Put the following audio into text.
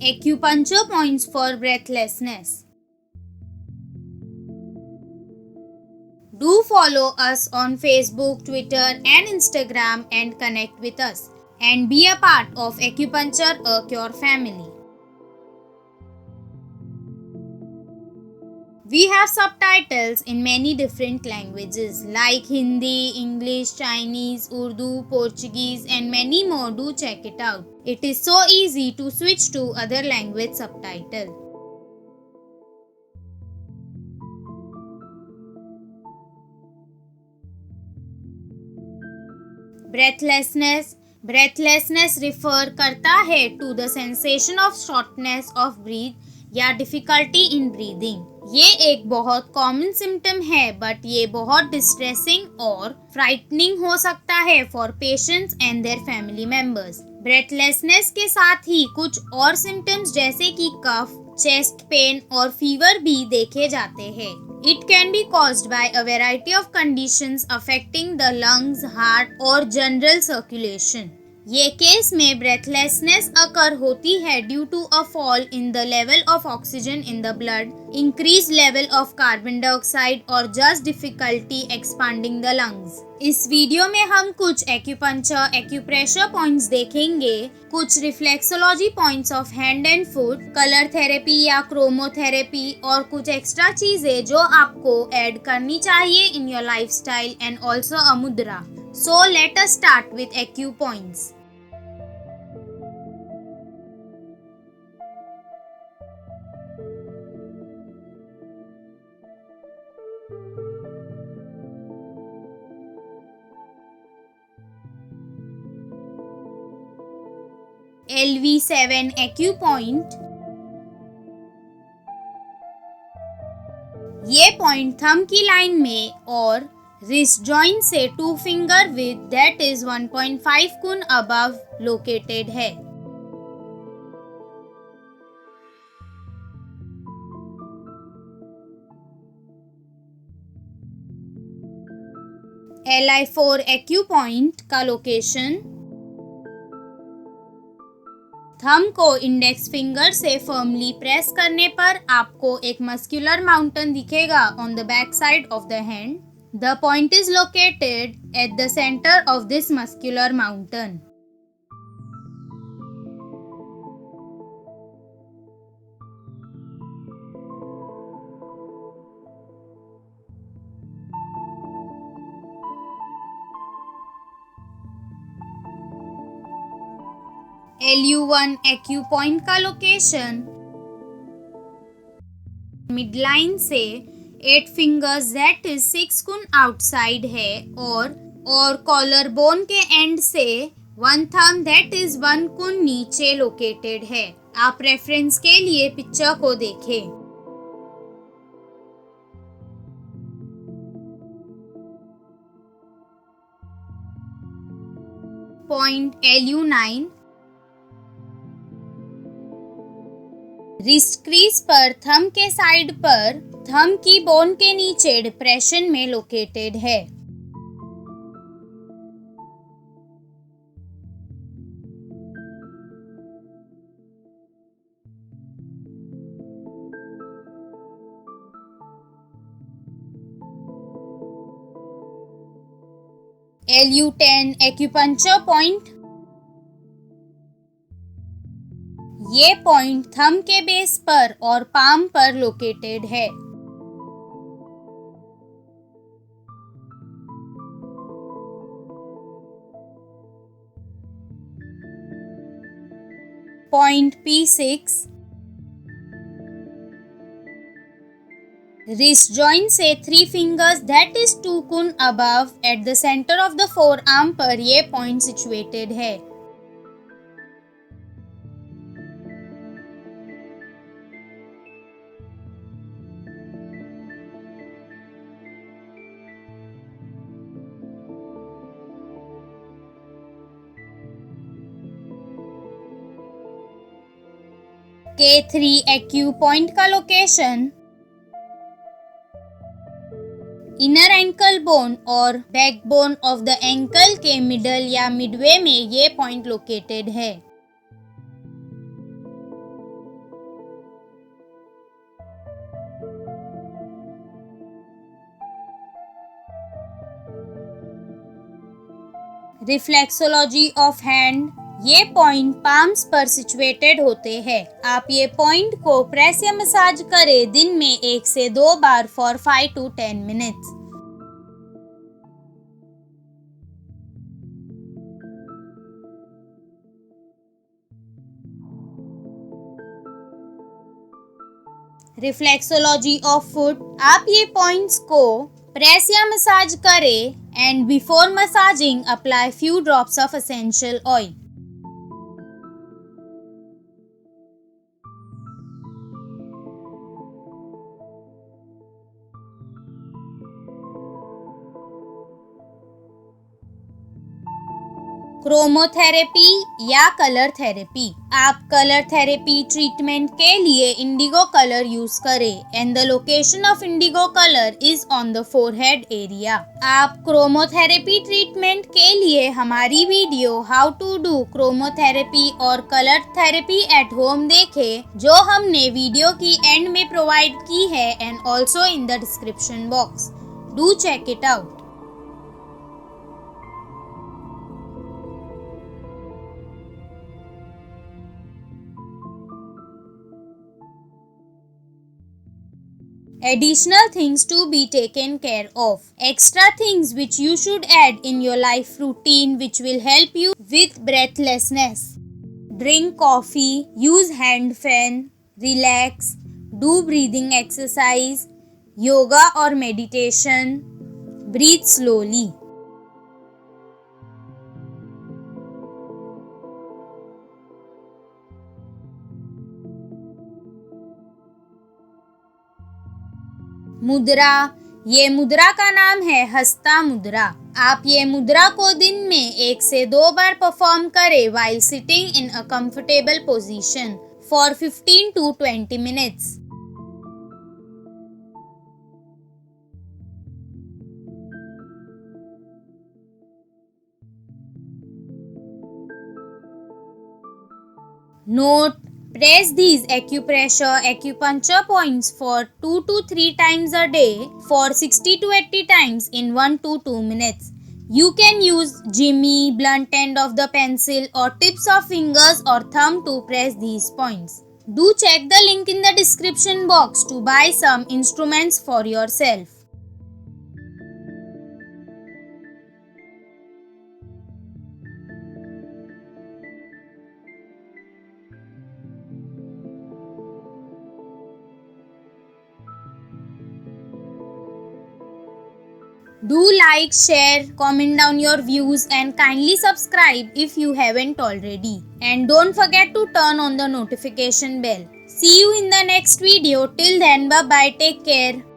Acupuncture points for breathlessness. Do follow us on Facebook, Twitter, and Instagram and connect with us. And be a part of Acupuncture A Cure family. We have subtitles in many different languages like Hindi, English, Chinese, Urdu, Portuguese, and many more. Do check it out. It is so easy to switch to other language subtitle. Breathlessness refer करता है to the sensation of shortness of breath या difficulty in breathing. ये एक बहुत common symptom है but ये बहुत distressing और फ्राइटनिंग हो सकता है for patients and their family members. Breathlessness के साथ ही कुछ और सिम्टम्स जैसे कि कफ, चेस्ट पेन और फीवर भी देखे जाते हैं। It can be caused by a variety of conditions affecting the lungs, heart और general circulation. ये केस में breathlessness occur होती है due to a fall in the level of oxygen in the blood, increased level of carbon dioxide और just difficulty expanding the lungs. इस video में हम कुछ एक्यूपंक्चर, एक्यूप्रेशर पॉइंट्स देखेंगे, कुछ reflexology points of hand and foot, colour therapy या क्रोमोथेरेपी और कुछ एक्स्ट्रा चीजें जो आपको ऐड करनी चाहिए in your lifestyle and also a mudra. So let us start with acu points. LV7 acu point. ये पॉइंट थंब की लाइन में और रिस्ट जॉइंट से 2 फिंगर विद दैट इज 1.5 कुन अबव लोकेटेड है। LI4 एक्यू पॉइंट का लोकेशन थंब को index finger से फर्मली प्रेस करने पर आपको एक मस्कुलर माउंटेन दिखेगा on the back side of the hand. The point is located at the centre of this muscular mountain. LU1 acu point का location midline से 8 fingers that is 6 कुन outside है और कॉलर बोन के and से 1 thumb that is 1 कुन नीचे located है। आप रेफरेंस के लिए पिक्चर को देखें। पॉइंट LU9 रिस्ट क्रीज पर थंब के साइड पर थंब की बोन के नीचे डिप्रेशन में लोकेटेड है। LU10 acupuncture point. ये पॉइंट थंब के बेस पर और पाम पर लोकेटेड है। पॉइंट P6 रिस्ट जॉइंट से 3 फिंगर्स दैट इज 2 कुन above eight the centre of the four arm पर ये पॉइंट सिचुएटेड है। K3 एक्यू पॉइंट का लोकेशन इनर एंकल बोन और बैकबोन ऑफ द एंकल के मिडल या मिडवे में ये पॉइंट लोकेटेड है। रिफ्लेक्सोलॉजी ऑफ हैंड, ये पॉइंट पाम्स पर सिचुएटेड होते हैं। आप ये पॉइंट को प्रेस या मसाज करें दिन में 1 से 2 बार for 5 to 10 minutes. Reflexology of foot, आप ये पॉइंट्स को प्रेस या मसाज करें and before massaging apply few drops of essential oil. Chromotherapy या कलर थेरेपी, आप कलर थेरेपी ट्रीटमेंट के लिए इंडिगो कलर यूज करें and the location of indigo colour is on the forehead area. आप chromotherapy treatment के लिए हमारी video how to do chromotherapy और कलर थेरेपी एट होम देखें, जो हमने वीडियो की एंड में प्रोवाइड की है and also in the description box. Do check it out. Additional things to be taken care of. Extra things which you should add in your life routine which will help you with breathlessness. Drink coffee, use hand fan, relax, do breathing exercise, yoga or meditation, breathe slowly. मुद्रा, ये मुद्रा का नाम है हस्ता मुद्रा। आप ये मुद्रा को दिन में 1 से 2 बार परफॉर्म करें while sitting in a comfortable position for 15 to 20 minutes. Note: press these acupuncture points for 2 to 3 times a day for 60 to 80 times in 1 to 2 minutes. You can use jimmy, blunt end of the pencil or tips of fingers or thumb to press these points. Do check the link in the description box to buy some instruments for yourself. Do like, share, comment down your views and kindly subscribe if you haven't already. And don't forget to turn on the notification bell. See you in the next video. Till then, bye bye. Take care.